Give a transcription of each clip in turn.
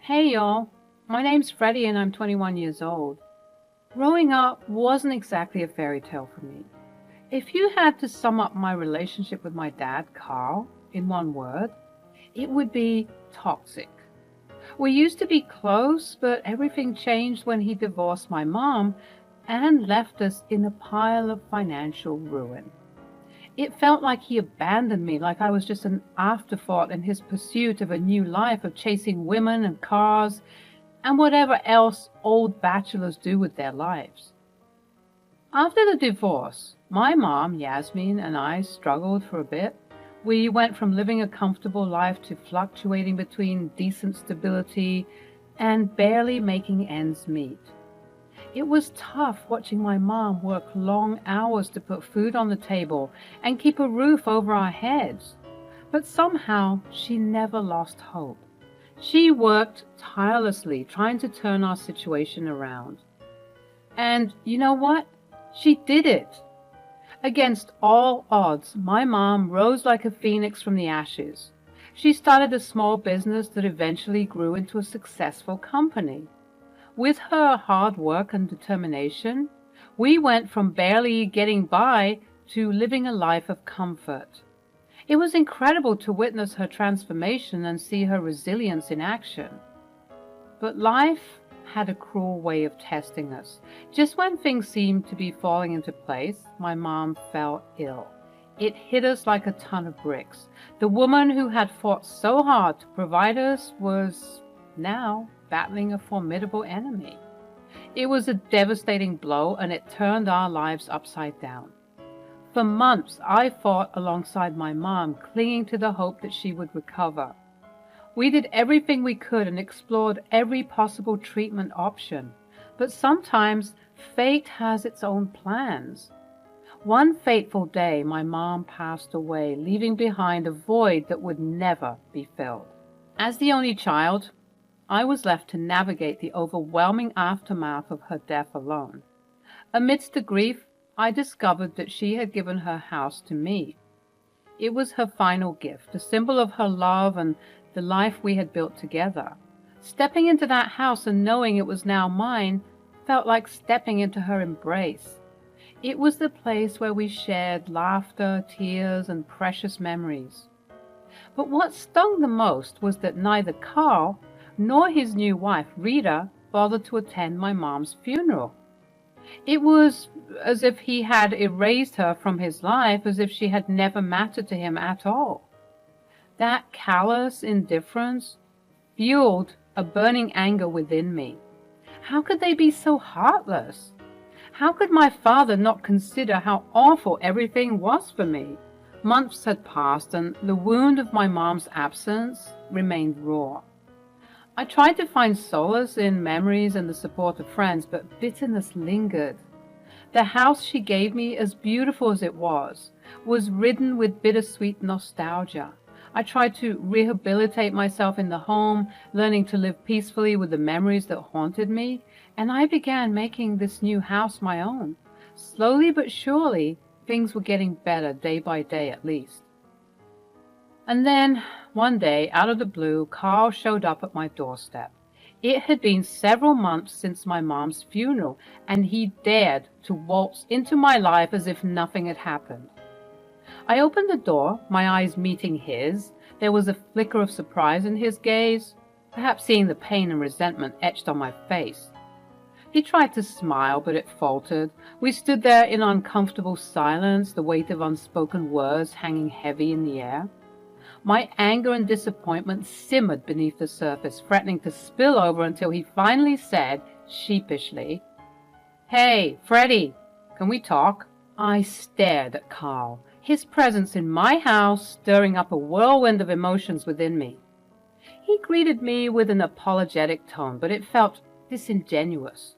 Hey y'all, my name's Freddie and I'm 21 years old. Growing up wasn't exactly a fairy tale for me. If you had to sum up my relationship with my dad, Carl, in one word, it would be toxic. We used to be close, but everything changed when he divorced my mom and left us in a pile of financial ruin. It felt like he abandoned me, like I was just an afterthought in his pursuit of a new life of chasing women and cars and whatever else old bachelors do with their lives. After the divorce, my mom, Yasmin, and I struggled for a bit. We went from living a comfortable life to fluctuating between decent stability and barely making ends meet. It was tough watching my mom work long hours to put food on the table and keep a roof over our heads. But somehow she never lost hope. She worked tirelessly trying to turn our situation around. And you know what? She did it. Against all odds, my mom rose like a phoenix from the ashes. She started a small business that eventually grew into a successful company. With her hard work and determination, we went from barely getting by to living a life of comfort. It was incredible to witness her transformation and see her resilience in action. But life had a cruel way of testing us. Just when things seemed to be falling into place, my mom fell ill. It hit us like a ton of bricks. The woman who had fought so hard to provide us was now battling a formidable enemy. It was a devastating blow, and it turned our lives upside down. For months, I fought alongside my mom, clinging to the hope that she would recover. We did everything we could and explored every possible treatment option, but sometimes fate has its own plans. One fateful day, my mom passed away, leaving behind a void that would never be filled. As the only child, I was left to navigate the overwhelming aftermath of her death alone. Amidst the grief, I discovered that she had given her house to me. It was her final gift, a symbol of her love and the life we had built together. Stepping into that house and knowing it was now mine felt like stepping into her embrace. It was the place where we shared laughter, tears, and precious memories. But what stung the most was that neither Carl nor his new wife, Rita, bothered to attend my mom's funeral. It was as if he had erased her from his life, as if she had never mattered to him at all. That callous indifference fueled a burning anger within me. How could they be so heartless? How could my father not consider how awful everything was for me? Months had passed, and the wound of my mom's absence remained raw. I tried to find solace in memories and the support of friends, but bitterness lingered. The house she gave me, as beautiful as it was ridden with bittersweet nostalgia. I tried to rehabilitate myself in the home, learning to live peacefully with the memories that haunted me, and I began making this new house my own. Slowly but surely, things were getting better day by day at least. And then, one day, out of the blue, Carl showed up at my doorstep. It had been several months since my mom's funeral, and he dared to waltz into my life as if nothing had happened. I opened the door, my eyes meeting his. There was a flicker of surprise in his gaze, perhaps seeing the pain and resentment etched on my face. He tried to smile, but it faltered. We stood there in uncomfortable silence, the weight of unspoken words hanging heavy in the air. My anger and disappointment simmered beneath the surface, threatening to spill over until he finally said, sheepishly, "Hey, Freddie, can we talk?" I stared at Carl, his presence in my house stirring up a whirlwind of emotions within me. He greeted me with an apologetic tone, but it felt disingenuous.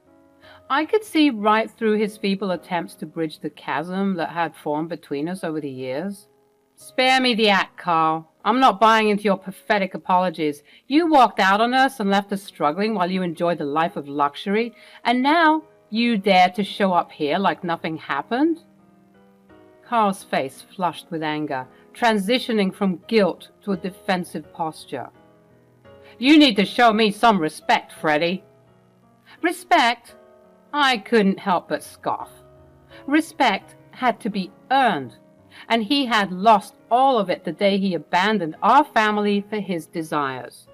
I could see right through his feeble attempts to bridge the chasm that had formed between us over the years. "Spare me the act, Carl. I'm not buying into your pathetic apologies. You walked out on us and left us struggling while you enjoyed a life of luxury, and now you dare to show up here like nothing happened?" Carl's face flushed with anger, transitioning from guilt to a defensive posture. You need to show me some respect, Freddie. Respect? I couldn't help but scoff. Respect had to be earned, and he had lost all of it the day he abandoned our family for his desires.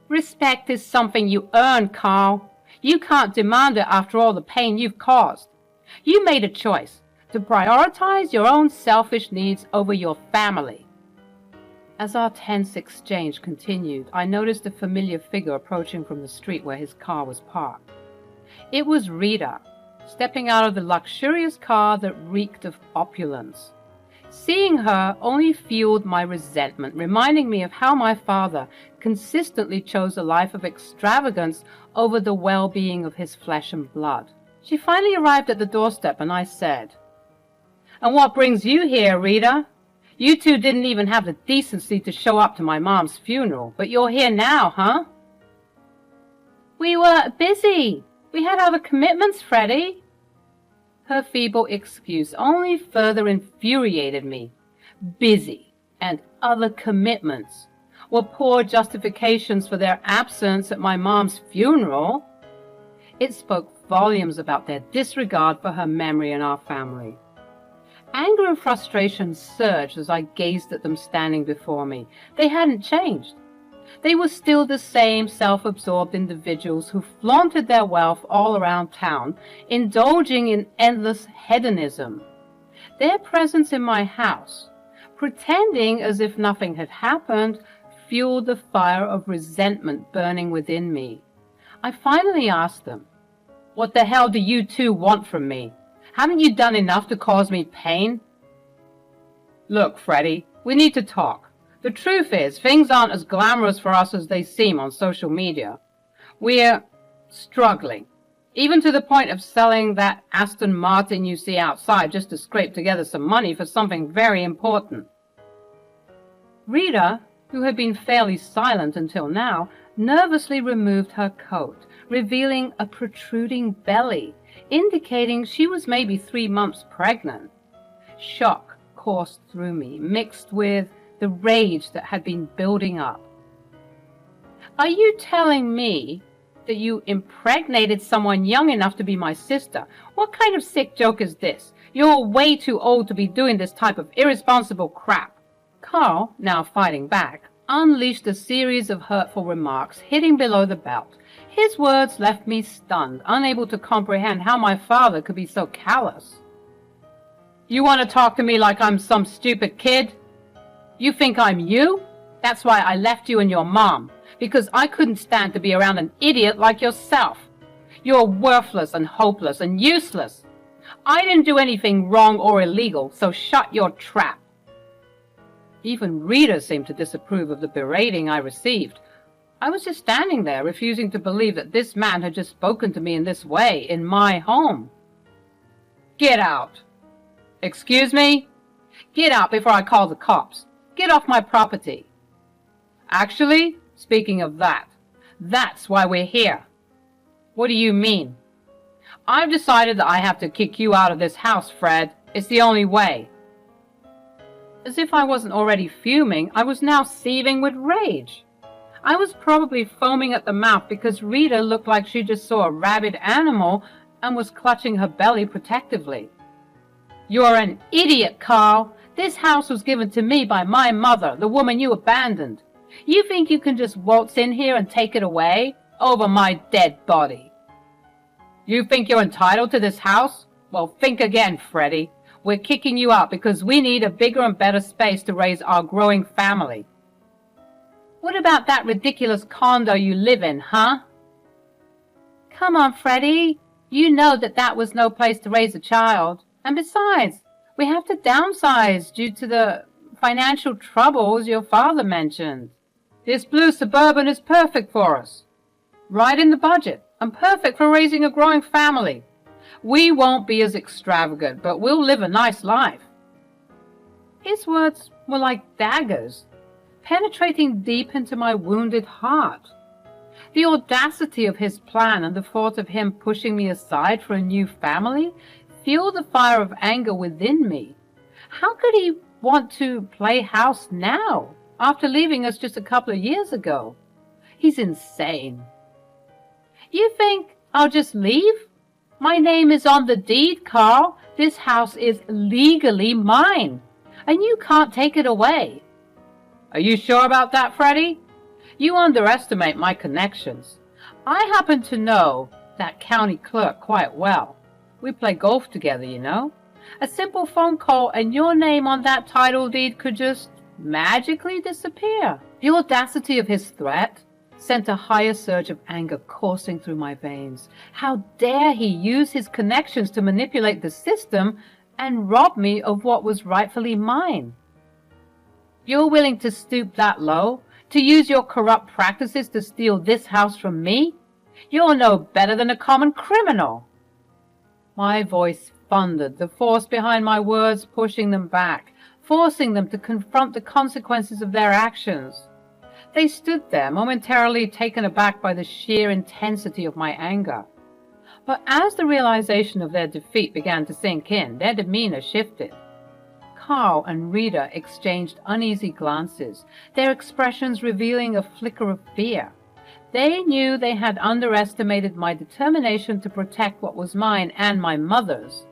Respect is something you earn, Carl. You can't demand it after all the pain you've caused. You made a choice to prioritize your own selfish needs over your family. As our tense exchange continued, I noticed a familiar figure approaching from the street where his car was parked. It was Rita, stepping out of the luxurious car that reeked of opulence. Seeing her only fueled my resentment, reminding me of how my father consistently chose a life of extravagance over the well-being of his flesh and blood. She finally arrived at the doorstep, and I said, "And what brings you here, Rita? You two didn't even have the decency to show up to my mom's funeral, but you're here now, huh?" "We were busy. We had other commitments, Freddie." Her feeble excuse only further infuriated me. Busy and other commitments were poor justifications for their absence at my mom's funeral. It spoke volumes about their disregard for her memory and our family. Anger and frustration surged as I gazed at them standing before me. They hadn't changed. They were still the same self-absorbed individuals who flaunted their wealth all around town, indulging in endless hedonism. Their presence in my house, pretending as if nothing had happened, fueled the fire of resentment burning within me. I finally asked them, "What the hell do you two want from me? Haven't you done enough to cause me pain?" "Look, Freddie, we need to talk. The truth is, things aren't as glamorous for us as they seem on social media. We're struggling, even to the point of selling that Aston Martin you see outside just to scrape together some money for something very important." Rita, who had been fairly silent until now, nervously removed her coat, revealing a protruding belly, indicating she was maybe 3 months pregnant. Shock coursed through me, mixed with the rage that had been building up. "Are you telling me that you impregnated someone young enough to be my sister? What kind of sick joke is this? You're way too old to be doing this type of irresponsible crap." Carl, now fighting back, unleashed a series of hurtful remarks, hitting below the belt. His words left me stunned, unable to comprehend how my father could be so callous. "You want to talk to me like I'm some stupid kid? You think I'm you? That's why I left you and your mom, because I couldn't stand to be around an idiot like yourself. You're worthless and hopeless and useless. I didn't do anything wrong or illegal, so shut your trap." Even Rita seemed to disapprove of the berating I received. I was just standing there, refusing to believe that this man had just spoken to me in this way, in my home. "Get out." "Excuse me?" "Get out before I call the cops. Get off my property." "Actually, speaking of that, that's why we're here." "What do you mean?" "I've decided that I have to kick you out of this house, Fred. It's the only way." As if I wasn't already fuming, I was now seething with rage. I was probably foaming at the mouth because Rita looked like she just saw a rabid animal and was clutching her belly protectively. "You're an idiot, Carl. This house was given to me by my mother, the woman you abandoned. You think you can just waltz in here and take it away? Over my dead body." "You think you're entitled to this house? Well, think again, Freddie. We're kicking you out because we need a bigger and better space to raise our growing family." "What about that ridiculous condo you live in, huh?" "Come on, Freddie. You know that was no place to raise a child. And besides, we have to downsize due to the financial troubles your father mentioned. This blue Suburban is perfect for us. Right in the budget, and perfect for raising a growing family. We won't be as extravagant, but we'll live a nice life." His words were like daggers, penetrating deep into my wounded heart. The audacity of his plan and the thought of him pushing me aside for a new family fueled the fire of anger within me. How could he want to play house now, after leaving us just a couple of years ago? He's insane. You think I'll just leave? My name is on the deed, Carl. This house is legally mine, and you can't take it away. Are you sure about that, Freddie? You underestimate my connections. I happen to know that county clerk quite well. We play golf together, you know. A simple phone call and your name on that title deed could just magically disappear. The audacity of his threat sent a higher surge of anger coursing through my veins. How dare he use his connections to manipulate the system and rob me of what was rightfully mine? You're willing to stoop that low? To use your corrupt practices to steal this house from me? You're no better than a common criminal. My voice thundered, the force behind my words pushing them back, forcing them to confront the consequences of their actions. They stood there, momentarily taken aback by the sheer intensity of my anger. But as the realization of their defeat began to sink in, their demeanor shifted. Carl and Rita exchanged uneasy glances, their expressions revealing a flicker of fear. They knew they had underestimated my determination to protect what was mine and my mother's.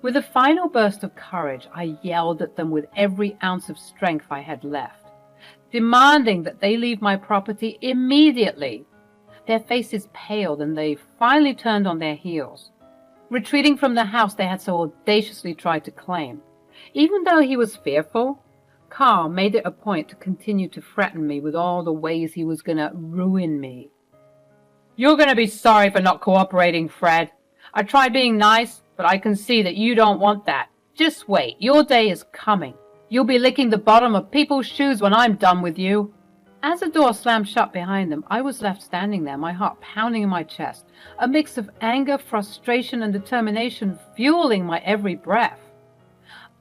With a final burst of courage, I yelled at them with every ounce of strength I had left, demanding that they leave my property immediately. Their faces paled and they finally turned on their heels, retreating from the house they had so audaciously tried to claim. Even though he was fearful, Carl made it a point to continue to threaten me with all the ways he was going to ruin me. You're going to be sorry for not cooperating, Fred. I tried being nice, but I can see that you don't want that. Just wait, your day is coming. You'll be licking the bottom of people's shoes when I'm done with you. As the door slammed shut behind them, I was left standing there, my heart pounding in my chest, a mix of anger, frustration, and determination fueling my every breath.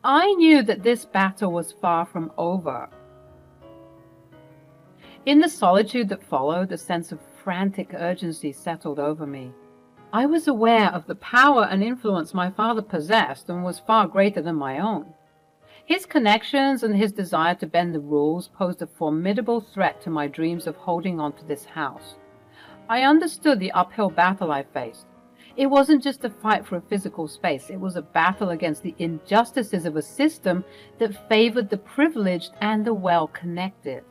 I knew that this battle was far from over. In the solitude that followed, a sense of frantic urgency settled over me. I was aware of the power and influence my father possessed and was far greater than my own. His connections and his desire to bend the rules posed a formidable threat to my dreams of holding on to this house. I understood the uphill battle I faced. It wasn't just a fight for a physical space, it was a battle against the injustices of a system that favored the privileged and the well-connected.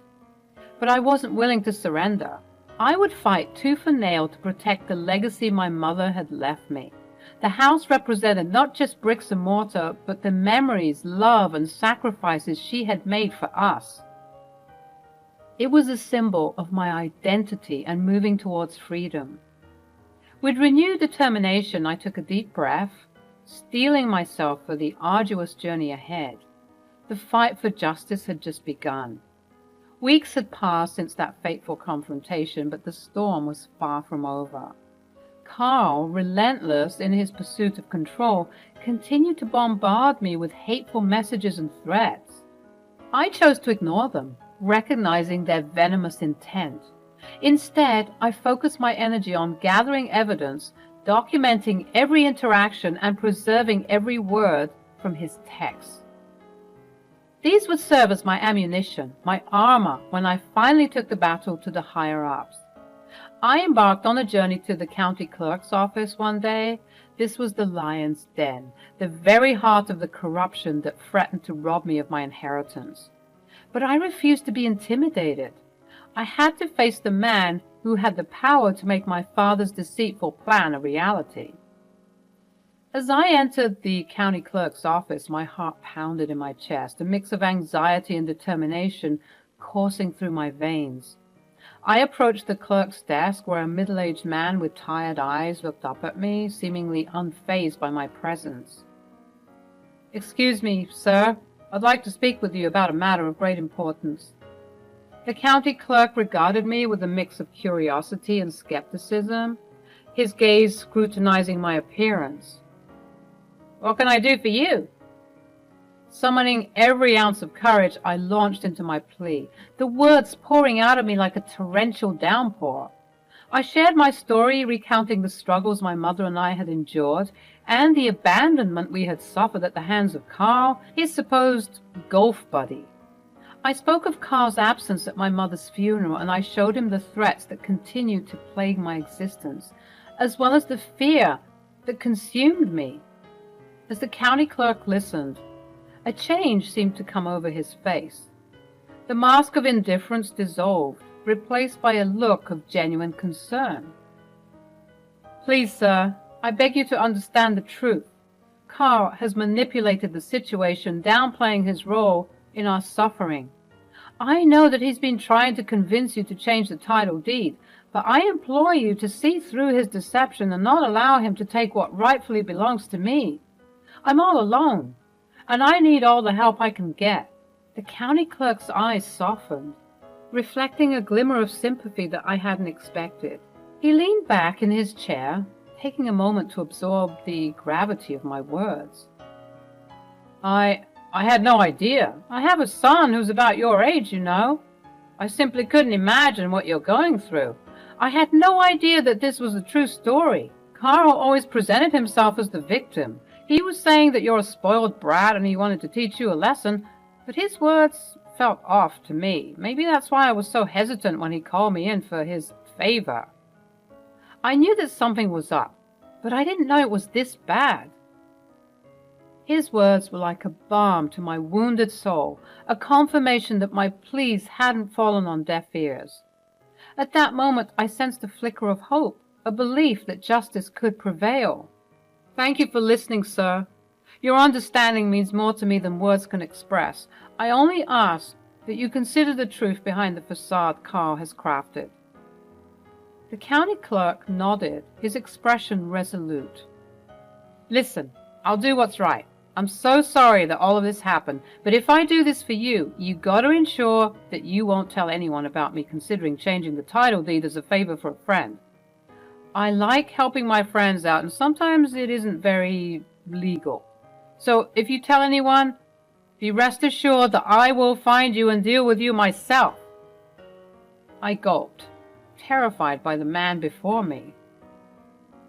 But I wasn't willing to surrender. I would fight tooth and nail to protect the legacy my mother had left me. The house represented not just bricks and mortar, but the memories, love, and sacrifices she had made for us. It was a symbol of my identity and moving towards freedom. With renewed determination, I took a deep breath, steeling myself for the arduous journey ahead. The fight for justice had just begun. Weeks had passed since that fateful confrontation, but the storm was far from over. Carl, relentless in his pursuit of control, continued to bombard me with hateful messages and threats. I chose to ignore them, recognizing their venomous intent. Instead, I focused my energy on gathering evidence, documenting every interaction, and preserving every word from his texts. These would serve as my ammunition, my armor, when I finally took the battle to the higher-ups. I embarked on a journey to the county clerk's office one day. This was the lion's den, the very heart of the corruption that threatened to rob me of my inheritance. But I refused to be intimidated. I had to face the man who had the power to make my father's deceitful plan a reality. As I entered the county clerk's office, my heart pounded in my chest, a mix of anxiety and determination coursing through my veins. I approached the clerk's desk, where a middle-aged man with tired eyes looked up at me, seemingly unfazed by my presence. "Excuse me, sir. I'd like to speak with you about a matter of great importance." The county clerk regarded me with a mix of curiosity and skepticism, his gaze scrutinizing my appearance. "What can I do for you?" Summoning every ounce of courage, I launched into my plea, the words pouring out of me like a torrential downpour. I shared my story, recounting the struggles my mother and I had endured, and the abandonment we had suffered at the hands of Carl, his supposed golf buddy. I spoke of Carl's absence at my mother's funeral, and I showed him the threats that continued to plague my existence, as well as the fear that consumed me. As the county clerk listened, a change seemed to come over his face. The mask of indifference dissolved, replaced by a look of genuine concern. "Please, sir, I beg you to understand the truth. Carl has manipulated the situation, downplaying his role in our suffering. I know that he's been trying to convince you to change the title deed, but I implore you to see through his deception and not allow him to take what rightfully belongs to me. I'm all alone, and I need all the help I can get." The county clerk's eyes softened, reflecting a glimmer of sympathy that I hadn't expected. He leaned back in his chair, taking a moment to absorb the gravity of my words. I had no idea. I have a son who's about your age, you know. I simply couldn't imagine what you're going through. I had no idea that this was a true story. Carl always presented himself as the victim. He was saying that you're a spoiled brat and he wanted to teach you a lesson, but his words felt off to me. Maybe that's why I was so hesitant when he called me in for his favor. I knew that something was up, but I didn't know it was this bad. His words were like a balm to my wounded soul, a confirmation that my pleas hadn't fallen on deaf ears. At that moment, I sensed a flicker of hope, a belief that justice could prevail. "Thank you for listening, sir. Your understanding means more to me than words can express. I only ask that you consider the truth behind the facade Carl has crafted." The county clerk nodded, his expression resolute. "Listen, I'll do what's right. I'm so sorry that all of this happened, but if I do this for you, you gotta ensure that you won't tell anyone about me considering changing the title deed as a favor for a friend. I like helping my friends out, and sometimes it isn't very legal. So if you tell anyone, be rest assured that I will find you and deal with you myself." I gulped, terrified by the man before me.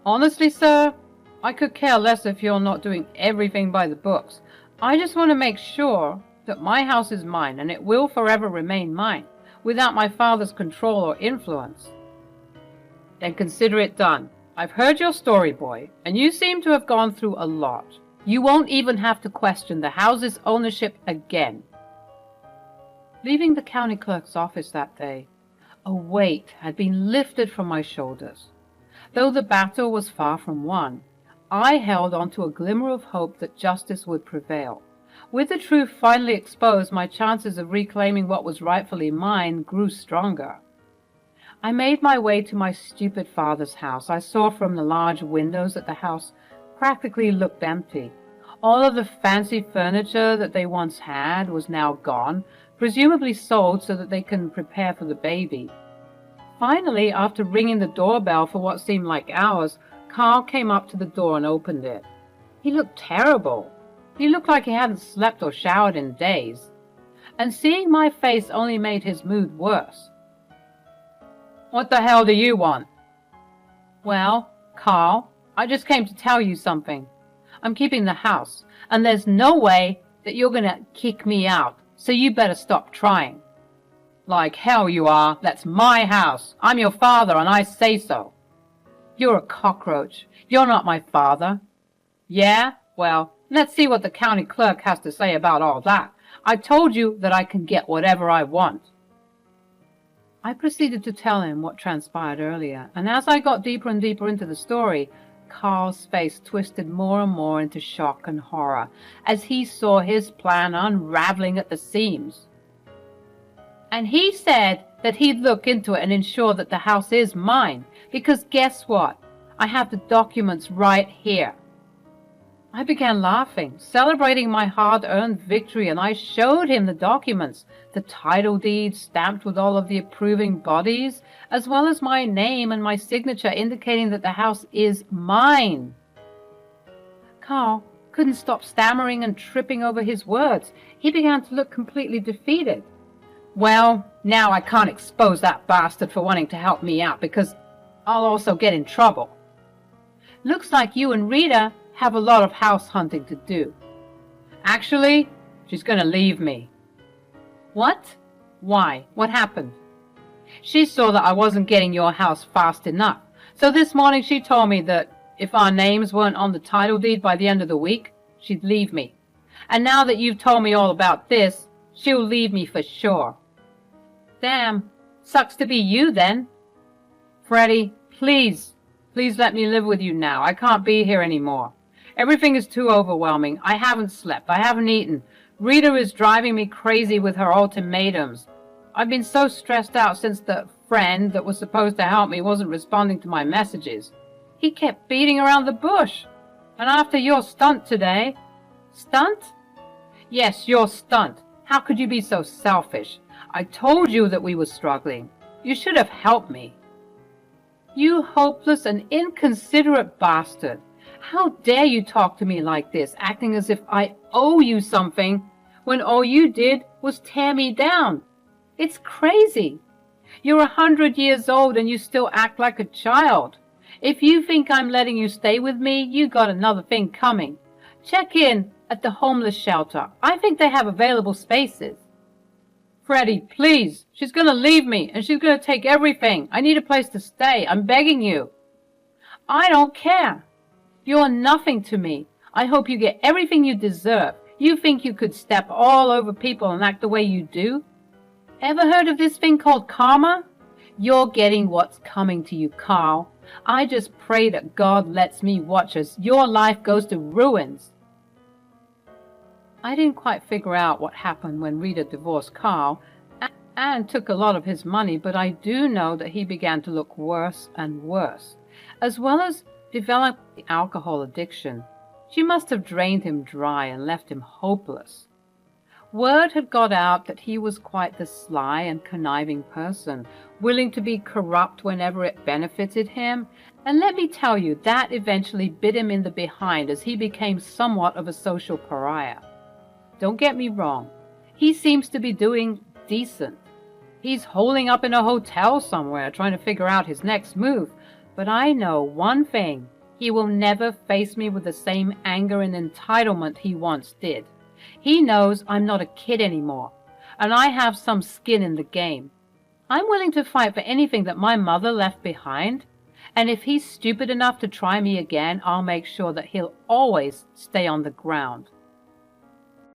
"Honestly, sir, I could care less if you're not doing everything by the books. I just want to make sure that my house is mine, and it will forever remain mine, without my father's control or influence." "Then consider it done. I've heard your story, boy, and you seem to have gone through a lot. You won't even have to question the house's ownership again." Leaving the county clerk's office that day, a weight had been lifted from my shoulders. Though the battle was far from won, I held on to a glimmer of hope that justice would prevail. With the truth finally exposed, my chances of reclaiming what was rightfully mine grew stronger. I made my way to my stupid father's house. I saw from the large windows that the house practically looked empty. All of the fancy furniture that they once had was now gone, presumably sold so that they can prepare for the baby. Finally, after ringing the doorbell for what seemed like hours, Carl came up to the door and opened it. He looked terrible. He looked like he hadn't slept or showered in days. And seeing my face only made his mood worse. "What the hell do you want?" "Well, Carl, I just came to tell you something. I'm keeping the house, and there's no way that you're gonna kick me out, so you better stop trying." "Like hell you are. That's my house. I'm your father, and I say so." "You're a cockroach. You're not my father." "Yeah? Well, let's see what the county clerk has to say about all that. I told you that I can get whatever I want." I proceeded to tell him what transpired earlier, and as I got deeper and deeper into the story, Carl's face twisted more and more into shock and horror as he saw his plan unraveling at the seams. "And he said that he'd look into it and ensure that the house is mine, because guess what? I have the documents right here." I began laughing, celebrating my hard-earned victory, and I showed him the documents, the title deed stamped with all of the approving bodies, as well as my name and my signature indicating that the house is mine. Carl couldn't stop stammering and tripping over his words. He began to look completely defeated. "Well, now I can't expose that bastard for wanting to help me out, because I'll also get in trouble. Looks like you and Rita have a lot of house hunting to do. Actually, she's going to leave me." What? Why? What happened? She saw that I wasn't getting your house fast enough. So this morning she told me that if our names weren't on the title deed by the end of the week, she'd leave me. And now that you've told me all about this, she'll leave me for sure. Damn, sucks to be you then. Freddie, please let me live with you now. I can't be here anymore. Everything is too overwhelming. I haven't slept. I haven't eaten. Rita is driving me crazy with her ultimatums. I've been so stressed out since the friend that was supposed to help me wasn't responding to my messages. He kept beating around the bush. And after your stunt today... Stunt? Yes, your stunt. How could you be so selfish? I told you that we were struggling. You should have helped me. You hopeless and inconsiderate bastard. How dare you talk to me like this, acting as if I owe you something, when all you did was tear me down? It's crazy. You're 100 years old and you still act like a child. If you think I'm letting you stay with me, you got another thing coming. Check in at the homeless shelter. I think they have available spaces. Freddie, please. She's going to leave me and she's going to take everything. I need a place to stay. I'm begging you. I don't care. You're nothing to me. I hope you get everything you deserve. You think you could step all over people and act the way you do? Ever heard of this thing called karma? You're getting what's coming to you, Carl. I just pray that God lets me watch as your life goes to ruins. I didn't quite figure out what happened when Rita divorced Carl and took a lot of his money, but I do know that he began to look worse and worse, as well as develop alcohol addiction. She must have drained him dry and left him hopeless. Word had got out that he was quite the sly and conniving person, willing to be corrupt whenever it benefited him, and let me tell you, that eventually bit him in the behind as he became somewhat of a social pariah. Don't get me wrong, he seems to be doing decent. He's holing up in a hotel somewhere trying to figure out his next move, but I know one thing, he will never face me with the same anger and entitlement he once did. He knows I'm not a kid anymore, and I have some skin in the game. I'm willing to fight for anything that my mother left behind, and if he's stupid enough to try me again, I'll make sure that he'll always stay on the ground.